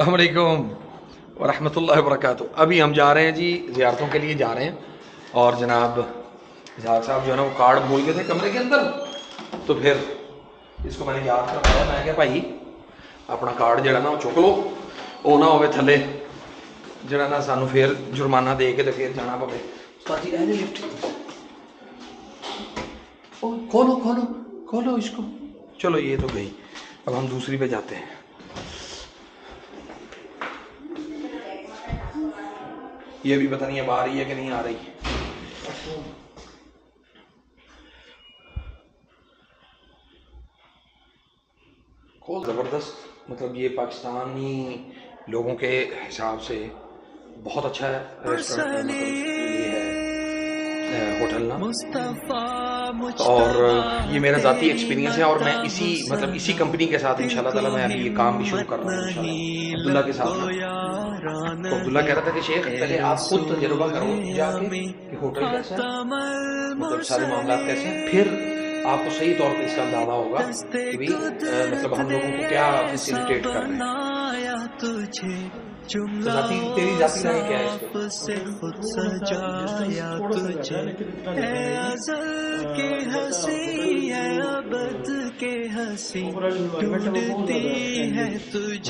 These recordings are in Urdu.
السلام علیکم ورحمۃ اللہ وبرکاتہ۔ ابھی ہم جا رہے ہیں جی، زیارتوں کے لیے جا رہے ہیں، اور جناب اسحاق صاحب جو ہے نا وہ کارڈ بھول گئے تھے کمرے کے اندر، تو پھر اس کو میں نے یاد کروایا۔ میں کہ بھائی اپنا کارڈ جڑا نا وہ چک لو، وہ نہ ہوئے تھلے جڑا نا سانو پھر جرمانہ دے کے پھر جانا پوے۔ استاد جی لفٹ کھولو کھولو کھولو اس کو۔ چلو یہ تو گئی، اب ہم دوسری پہ جاتے ہیں۔ یہ بھی پتہ نہیں اب آ رہی ہے کہ نہیں آ رہی۔ زبردست، مطلب یہ پاکستانی لوگوں کے حساب سے بہت اچھا ہے ریسٹورینٹ، مطلب یہ ہے ہوٹل نا، اور یہ میرا ذاتی ایکسپیرینس ہے، اور میں اسی کمپنی کے ساتھ انشاءاللہ تعالی میں ابھی یہ کام بھی شروع کر رہا ہوں انشاءاللہ عبداللہ کے ساتھ۔ تو عبداللہ کہہ رہا تھا کہ شیخ پہلے آپ خود تجربہ کرو جا کے کہ ہوٹل کیسا ہے، مطلب سارے معاملات کیسے ہیں، پھر آپ کو صحیح طور پہ اس کا اندازہ ہوگا کہ بھی مطلب ہم لوگوں کو کیا فیسیلیٹیٹ کر رہے ہیں۔ تیری ذاتی رائے کیا ہے اس پہ؟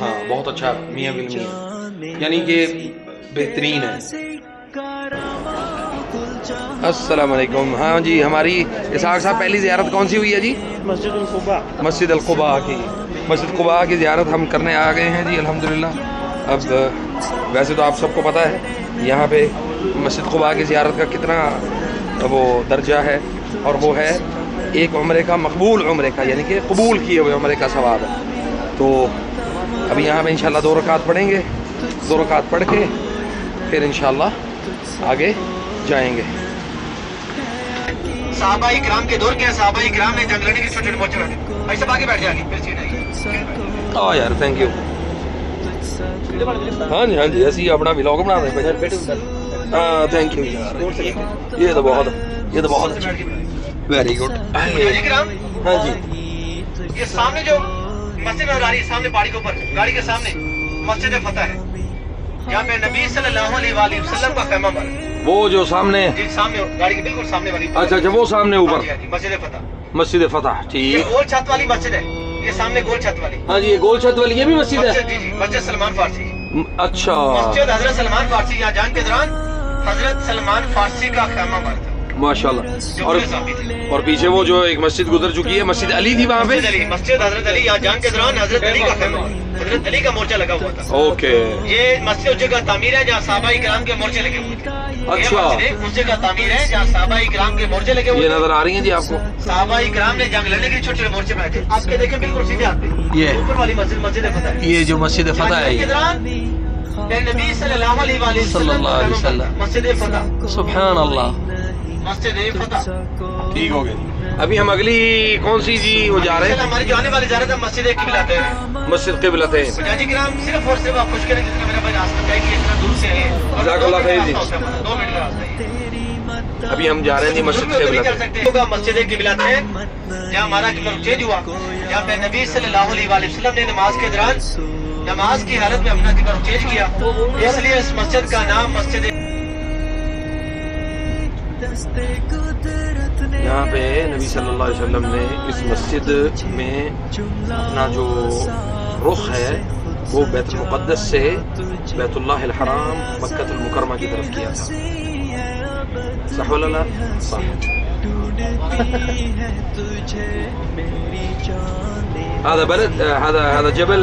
ہاں بہت اچھا میاں بل میاں، یعنی کہ بہترین ہے۔ السلام علیکم۔ ہاں جی، ہماری اسحاق صاحب پہلی زیارت کون سی ہوئی ہے جی؟ مسجد القباء۔ مسجد القباء کی، مسجد قباء کی زیارت ہم کرنے آ گئے ہیں جی الحمدللہ۔ اب ویسے تو آپ سب کو پتہ ہے یہاں پہ مسجد قباء کی زیارت کا کتنا وہ درجہ ہے، اور وہ ہے ایک عمرے کا، مقبول عمرے کا، یعنی کہ قبول کیے ہوئے عمرے کا ثواب ہے۔ تو ابھی یہاں پہ انشاءاللہ 2 رکعت پڑھیں گے، 2 رکعت پڑھ کے پھر انشاءاللہ آگے جائیں گے۔ صحابہ اکرام کے دور کے ہیں، صحابہ اکرام نے جنگ لڑنے کے چھوٹے چھوٹے موچے بنے، ایسے آگے بیٹھ جائیں گے پھر سیٹ آئیے۔ ہاں یار تھینک یو۔ ہاں جی ہاں جی، ایسی اپنا ولاگ بنا دیں بھائی۔ ہاں تھینک یو یار، یہ تو بہت اچھا، ویری گڈ۔ ہاں جی، یہ سامنے جو مسجد نظر آ رہی ہے، سامنے پہاڑی کے اوپر گاڑی کے سامنے مسجد فتح ہے، جہاں پہ نبی صلی اللہ علیہ وآلہ وسلم کا خیمہ بنا ہے۔ وہ جو سامنے، جی سامنے گاڑی کے بالکل سامنے والی، اچھا اچھا وہ سامنے اوپر مسجد فتح، مسجد فتح، یہ ٹھیک۔ گول چھت والی مسجد ہے، یہ سامنے گول چھت والی ہاں جی، یہ گول چھت والی یہ بھی مسجد ہے؟ جی جی، مسجد سلمان فارسی۔ اچھا، مسجد حضرت سلمان فارسی، یہاں جنگ کے دوران حضرت سلمان فارسی کا خیمہ بنا تھا ماشاءاللہ۔ اور پیچھے وہ جو ایک مسجد گزر چکی ہے، مسجد علی تھی وہاں پہ؟ مسجد حضرت علی، یہاں جنگ کے دوران حضرت علی کا خیمہ، حضرت علی کا مورچہ لگا ہوا تھا۔ اوکے، یہ مسجد اس جگہ تعمیر ہے جہاں صحابہ اکرام کے مورچے لگے ہوئے تھے۔ اچھا، اس جگہ تعمیر ہے جہاں صحابہ اکرام کے مورچے لگے ہوئے یہ تھے۔ نظر آ رہی ہیں جی آپ کو؟ صحابہ اکرام نے جنگ لڑنے کے لیے چھوٹے چھوٹے مورچے بنائے تھے، آپ کے دیکھیں بالکل سیدھے ہاتھ پہ یہ اوپر والی مسجد، مسجد فتح ہے۔ یہ جو مسجد فتح ہے، جنگ کے دوران نبی صلی اللہ علیہ وآلہ وسلم مسجد فتح، سبحان اللہ، مسجد فتح۔ ٹھیک ہو گیا۔ ابھی ہم اگلی کون سی جی وہ جا رہے ہیں؟ ہماری جو آنے والی زیارت ہے مسجد قبلتین، مسجد قبلتین۔ حجاجی کرام صرف اور صرف آپ خوش کریں جتنا میرا بھائی راستہ طے کیے، اتنا دور سے آئے ہیں۔ جزاک اللہ خیر جی۔ 2 منٹ کا راستہ ہے۔ ابھی ہم جا رہے ہیں جی مسجد قبلتین۔ ہوگا مسجد قبلتین، جہاں ہمارا قبلہ چینج ہوا، جہاں پہ نبی صلی اللہ علیہ وآلہ وسلم نے نماز کے دوران نماز کی حالت میں اپنا قبلہ چینج کیا، اس لیے اس مسجد کا نام مسجد۔ یہاں پہ نبی صلی اللہ علیہ وسلم نے اس مسجد میں اپنا جو رخ ہے وہ بیت المقدس سے بیت اللہ الحرام مکہ المکرمہ کی طرف کیا تھا، صح ولا لا؟ صح۔ هذا بلد، هذا جبل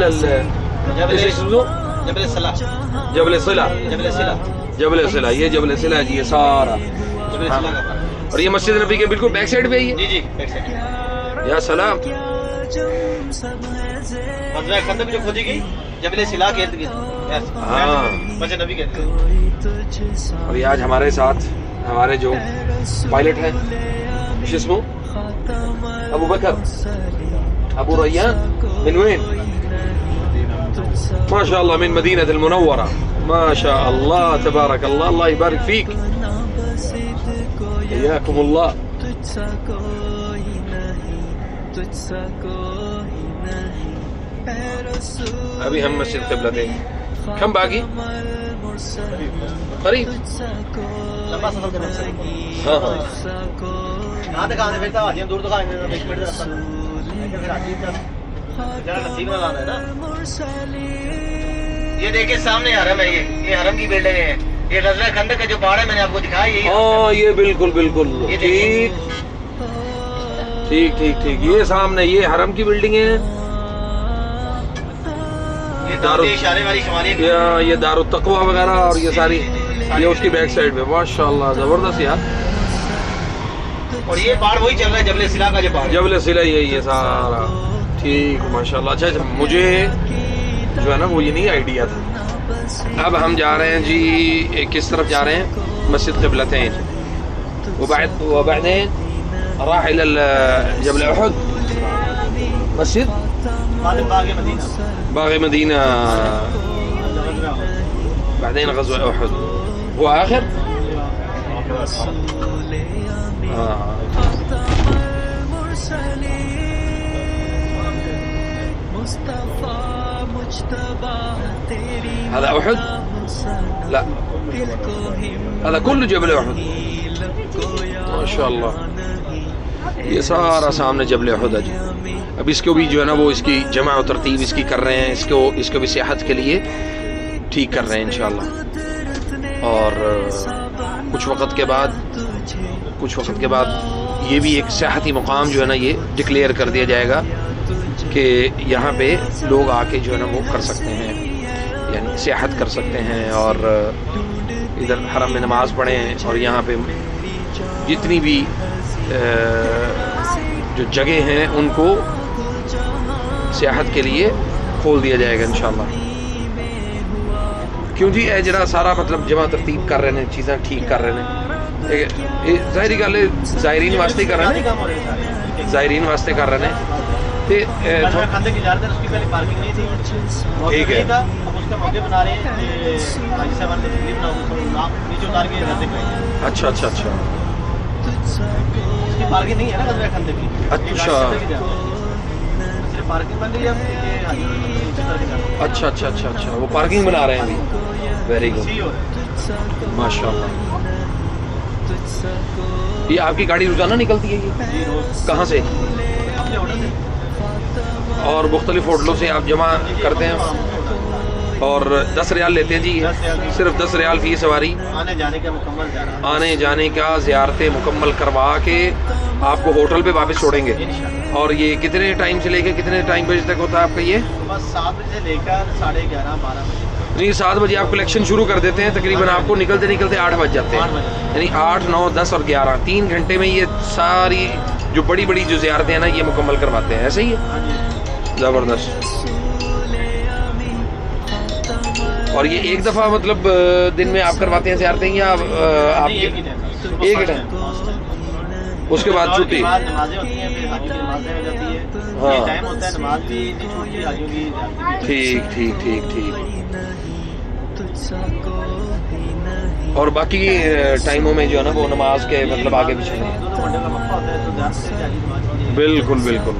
جبل الصلاة، جبل صلہ، جبل صلہ، جبل صلہ، یہ جبل صلہ جی، یہ سارا جبل صلہ کا۔ اور یہ مسجد نبی کے بالکل بیک سائڈ پہ ہی ہے۔ جی جی، بیک سائڈ۔ یا سلام۔ مسجد خندق جو کھودی گئی جبل صلہ کے ارد گرد، ہاں، مسجد نبی کے ارد گرد۔ اور یہ آج ہمارے ساتھ ہمارے جو پائلٹ ہیں، اسمه ابو بکر، ابو ریان، من وين؟ ما شاء الله من مدينة المنورة، ما شاء الله تبارك الله، الله يبارك فيك، حياكم الله۔ ابھی ہم مسجد قبلتین کم باقی قریب لمبا سفر کرنا ہے. ہاں ہاں کہاں دکھانے پھرتا حاجی دور دکھانے ایک منٹ رستا پھر حاجی کا جرا نصیب نہ لانا ہے نا. یہ دیکھیں سامنے حرم ہے, یہ حرم کی بلڈنگ ہے. یہ غزوہ خندق کا جو پہاڑ ہے میں نے آپ کو دکھایا یہی. ہاں یہ بالکل بالکل ٹھیک ٹھیک ٹھیک ٹھیک. یہ سامنے یہ حرم کی بلڈنگ ہے. یہ دار اشارے والی شمالی یہ دار التقوی وغیرہ اور یہ ساری یہ اس کی بیک سائڈ پہ. ماشاء اللہ زبردست یار. اور یہ پہاڑ وہی چل رہا ہے جبل سلا کا جو پہاڑ. جبل سلا یہی ہے سارا. ٹھیک ماشاء اللہ. اچھا مجھے جو ہے نا وہ یہ نہیں آئیڈیا تھا. اب ہم جا رہے ہیں جی کس طرف جا رہے ہیں؟ مسجد قبلتین. وبعدين راح الى جبل احد مسجد باغ مدينة بعدين غزوة احد هو اخر هذا احد لا هذا كله جبل احد ما شاء اللہ. یہ سارا سامنے جبل احد ہے جی. اب اس کو بھی جو ہے نا وہ اس کی جمع و ترتیب اس کی کر رہے ہیں. اس کو بھی سیاحت کے لیے ٹھیک کر رہے ہیں انشاءاللہ. اور کچھ وقت کے بعد یہ بھی ایک سیاحتی مقام جو ہے نا یہ ڈکلیئر کر دیا جائے گا کہ یہاں پہ لوگ آ کے جو ہے نا وہ کر سکتے ہیں, یعنی سیاحت کر سکتے ہیں اور ادھر حرم میں نماز پڑھیں. اور یہاں پہ جتنی بھی جو جگہ ہیں ان کو سیاحت کے لیے کھول دیا جائے گا انشاءاللہ. کیوں جی اے جڑا سارا مطلب جمع ترتیب کر رہے ہیں, چیزیں ٹھیک کر رہے ہیں. ظاہری گل ہے زائرین واسطے کر رہے ہیں, زائرین واسطے کر رہے ہیں. ٹھیک ہے اچھا اچھا اچھا اچھا اچھا اچھا اچھا وہ پارکنگ بنا رہے ہیں ابھی. ویری گڈ ماشاء اللہ. یہ آپ کی گاڑی روزانہ نکلتی ہے یہ کہاں سے؟ اور مختلف ہوٹلوں سے آپ جمع کرتے ہیں اور 10 ریال لیتے ہیں جی. صرف 10 ریال فی سواری. آنے جانے کا زیارتیں مکمل کروا کے آپ کو ہوٹل پہ واپس چھوڑیں گے. اور یہ کتنے ٹائم سے لے کے کتنے ٹائم بجے تک ہوتا ہے آپ کا؟ یہ 7 بجے سے لے کر 11:30 12 بجے. نہیں 7 بجے آپ کلیکشن شروع کر دیتے ہیں, تقریباً آپ کو نکلتے نکلتے 8 بج جاتے ہیں. یعنی 8 9 10 اور 11 3 گھنٹے میں یہ ساری جو بڑی بڑی جو زیارتیں ہیں نا یہ مکمل کرواتے ہیں. ایسے ہی ہے زبردست. اور یہ ایک دفعہ مطلب دن میں آپ کرواتے ہیں زیارتیں یا آپ ایک ٹائم اس کے بعد چھٹی؟ ہاں ٹھیک ٹھیک ٹھیک ٹھیک. اور باقی ٹائموں میں جو ہے نا وہ نماز کے مطلب آگے پیچھے. بالکل بالکل.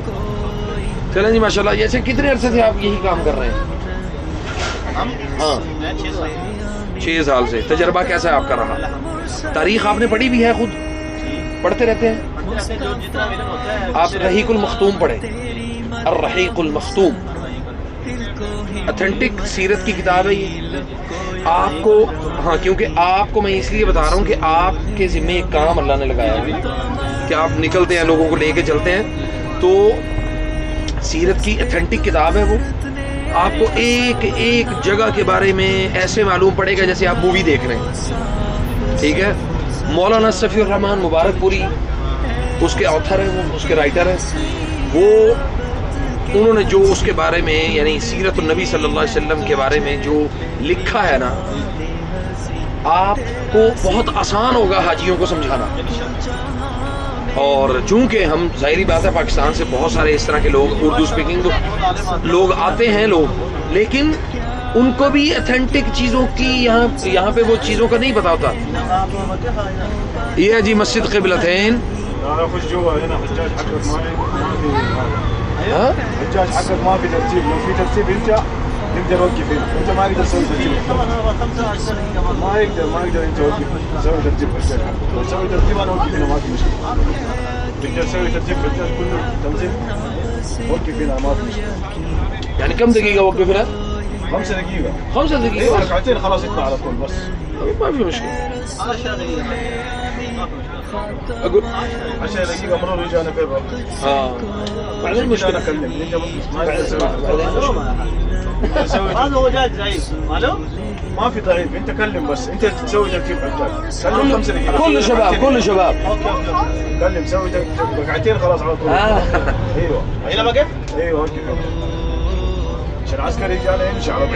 چلیں جی ماشاء اللہ. جیسے کتنے عرصے سے آپ یہی کام کر رہے ہیں؟ ہاں 6 سال سے. تجربہ کیسا ہے آپ کا رہا؟ تاریخ آپ نے پڑھی بھی ہے, خود پڑھتے رہتے ہیں آپ؟ رحیق المختوم پڑھیں, الرحیق المختوم اتھینٹک سیرت کی کتاب ہے یہ. آپ کو ہاں کیونکہ آپ کو میں اس لیے بتا رہا ہوں کہ آپ کے ذمہ ایک کام اللہ نے لگایا ہے کہ آپ نکلتے ہیں, لوگوں کو لے کے چلتے ہیں. تو سیرت کی اتھینٹک کتاب ہے وہ. آپ کو ایک ایک جگہ کے بارے میں ایسے معلوم پڑے گا جیسے آپ مووی دیکھ رہے ہیں. ٹھیک ہے. مولانا صفی الرحمان مبارک پوری اس کے آتھر ہیں, وہ اس کے رائٹر ہیں. وہ انہوں نے جو اس کے بارے میں یعنی سیرت النبی صلی اللہ علیہ وسلم کے بارے میں جو لکھا ہے نا, آپ کو بہت آسان ہوگا حاجیوں کو سمجھانا. اور چونکہ ہم ظاہری بات ہے پاکستان سے بہت سارے اس طرح کے لوگ اردو اسپیکنگ لوگ آتے ہیں لیکن ان کو بھی اتھینٹک چیزوں کی یہاں پہ وہ چیزوں کا نہیں پتا ہوتا. یہ ہے جی مسجد قبلتین. تقدر توقف هنا، انت ما تقدر تسوي ترتيب. ما يقدر انت توقف تسوي ترتيب بس لو تسوي ترتيب انا اوقف هنا ما في مشكله. تقدر تسوي ترتيب في الثلاث كله تنظيم وقف هنا ما في مشكله. يعني كم دقيقة وقف هنا؟ 5 دقيقة. 5 دقيقة؟ ايوه ركعتين خلاص يطلع على طول بس. ما في مشكلة. 10 دقيقة أقول 10 دقيقة مرور يجي انا بيبقى. بعدين مشكلة. انا اكلم انت ما تقدر تسوي. هذا هو جاي ضعيف معلوم؟ ما في ضعيف، انت كلم بس، انت تسوي ترتيب حجاج. كلم 5 دقيقة. كل شباب كل شباب. اوكي كلم سوي ركعتين خلاص على طول. ايوه هنا بقف؟ ايوه وقف عشان العسكري يجي على يمشي على طول.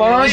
5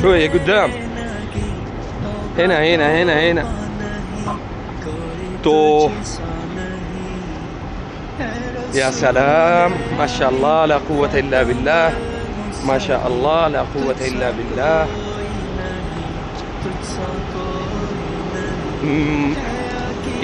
شوية قدام. هنا هنا هنا هنا. تو يا سلام ما شاء الله لا قوة إلا بالله، ما شاء الله لا قوة إلا بالله.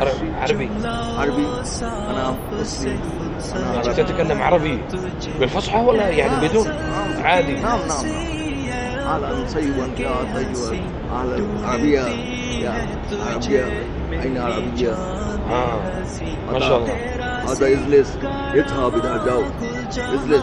عربي عربي. أنا مسلم. أنا عربي. تتكلم عربي بالفصحى ولا يعني بدون عادي؟ نعم نعم. أهلا سيدا يا طيبا. أهلا عربية يا عربية. أين عربية؟ ما شاء الله. هذا إجلس اذهب إذا جاو إجلس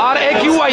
RAQI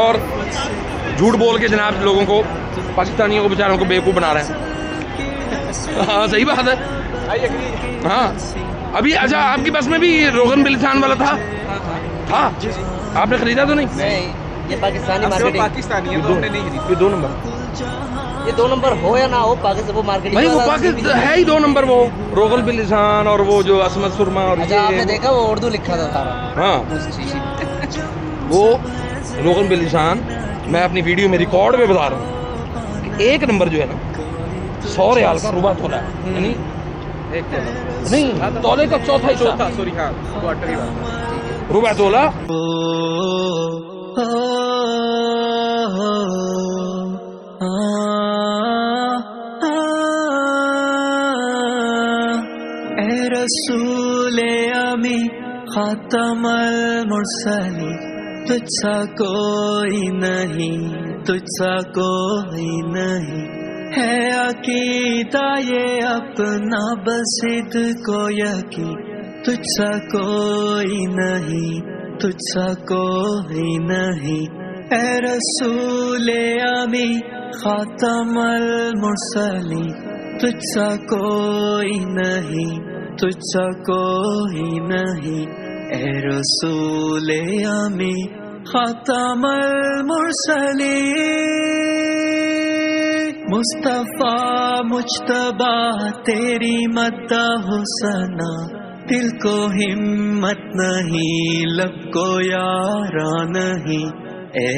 اور جھوٹ بول کے جناب لوگوں کو، پاکستانیوں کو بیچاروں کو بیوقوف بنا رہے ہیں. ہاں صحیح بات ہے. ہاں ابھی اچھا آپ کی بس میں بھی روغن بلسان والا تھا؟ آپ نے خریدا تو نہیں؟ یہ پاکستانی مارکیٹ پاکستانی ہے، تو ہم نے نہیں خریدی. یہ 2 نمبر، یہ 2 نمبر ہو یا نہ ہو، پاکستان وہ مارکیٹ بھائی وہ پاکستان ہے ہی 2 نمبر، وہ روغن بلسان اور وہ جو عصمت سرما اور اچھا آپ نے دیکھا وہ اردو لکھا تھا سارا. ہاں وہ روغن بلسان میں اپنی ویڈیو میں ریکارڈ پہ بتا رہا ہوں کہ 1 نمبر جو ہے نا 100 ریال کا ربع تولا ہے، یعنی نہیں تولے کا چوتھا حصہ، سوری ہاں کوارٹر ہی بات. ربع تولا. اے رسول امی خاتم المرسلین، تجھ سا کوئی نہیں، تجھ سا کوئی نہیں، ہے عقیدہ یہ اپنا بسد کو یقین، تجھ سا کوئی نہیں، تجھ سا کوئی نہیں، اے رسول امی خاتم المرسلین، تجھ سا کوئی نہیں، تجھ سا کوئی نہیں، اے رسول امی خاتم المرسلین. مصطفیٰ مجتبی تیری مدح و ثنا، دل کو ہمت نہیں، لب کو یارا نہیں، اے